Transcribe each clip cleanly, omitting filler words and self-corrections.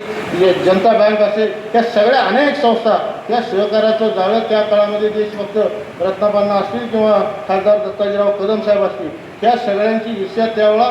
जनता bank असेल, त्या सगळ्या अनेक संस्था या सहकार्याचं जाळं त्या काळामध्ये देश फक्त रत्नाबांना असतील किंवा खासदार दत्ताजीराव कदम साहेब असतील, त्या सगळ्यांची ईर्ष्या त्यावेळा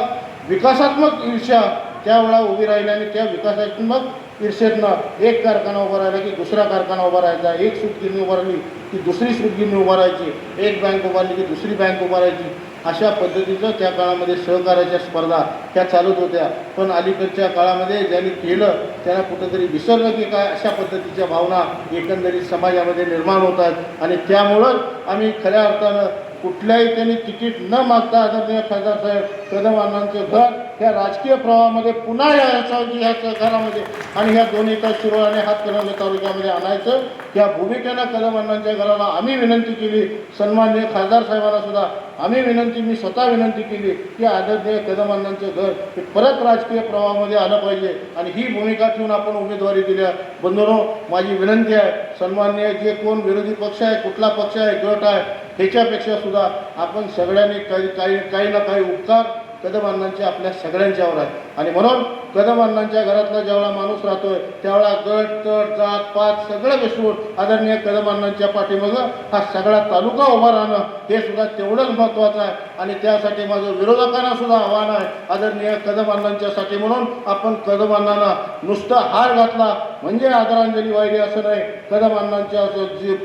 विकासात्मक ईर्ष्या त्यावेळा उभी राहिली आणि त्या विकासात्मक ईर्ष्येतनं एक कारखाना उभा राहिला की दुसरा कारखाना उभा राहायचा, एक सूतगिरणी उभारली की दुसरी सूतगिरणी उभा राहायची, एक बँक उभारली की दुसरी बँक उभा राहायची. अशा पद्धतीचं त्या काळामध्ये सहकार्याच्या स्पर्धा त्या चालत होत्या. पण अलीकडच्या काळामध्ये ज्यांनी केलं त्यांना कुठंतरी विसरलं की काय, अशा पद्धतीच्या भावना एकंदरीत समाजामध्ये निर्माण होतात आणि त्यामुळं आम्ही खऱ्या अर्थानं कुठल्याही त्यांनी तिकीट न मागता आदरणीय खासदार साहेब कदम अण्णांचं घर ह्या राजकीय प्रवाहामध्ये पुन्हा ह्या सहकारामध्ये आणि ह्या दोन्ही शिरोळ आणि हातकणंगले तालुक्यामध्ये आणायचं या भूमिकेनं कदम अण्णांच्या घराला आम्ही विनंती केली. सन्माननीय खासदार साहेबांना सुद्धा आम्ही मी स्वतः विनंती केली की आदरणीय कदम अण्णांचं घर हे परत राजकीय प्रवाहामध्ये आलं पाहिजे आणि ही भूमिका ठेवून आपण उमेदवारी दिल्या. बंधूंनो, माझी विनंती आहे, सन्माननीय जे कोण विरोधी पक्ष आहे, कुठला पक्ष आहे, गट आहे, ह्याच्यापेक्षा सुद्धा आपण सगळ्यांनी काही ना काही उपकार कदम अण्णांचे आपल्या सगळ्यांच्यावर आहे आणि म्हणून कदम अण्णांच्या घरातला जेवढा माणूस राहतोय त्यावेळा गट तट जात पात सगळं विसरून आदरणीय कदम अण्णांच्या पाठीमागं हा सगळा तालुका उभा राहणं हे सुद्धा तेवढंच महत्त्वाचं आहे आणि त्यासाठी माझं विरोधकांना सुद्धा आव्हान आहे, आदरणीय कदम अण्णांच्यासाठी म्हणून आपण कदम अण्णांना नुसता हार घातला म्हणजे आदरांजली वाहिली असं नाही. कदम अण्णांच्या जी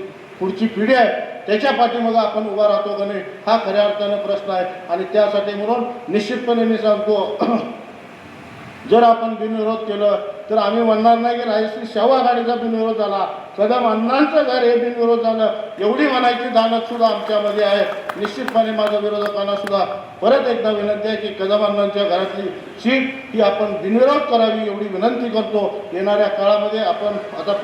पुढची पिढी आहे त्याच्या पाठीमागं आपण उभा राहतो का नाही हा खऱ्या अर्थानं प्रश्न आहे आणि त्यासाठी म्हणून निश्चितपणे मी सांगतो, जर आपण बिनविरोध केलं तर आम्ही म्हणणार नाही की राजश्री शाहू आघाडीचा बिनविरोध झाला, कदम अण्णांचं घर हे बिनविरोध झालं एवढी म्हणायची दानत सुद्धा आमच्यामध्ये आहे. निश्चितपणे माझ्या विरोधकांना सुद्धा परत एकदा विनंती आहे की कदम अण्णांच्या घरातली सीट ही आपण बिनविरोध करावी एवढी विनंती करतो. येणाऱ्या काळामध्ये आपण आता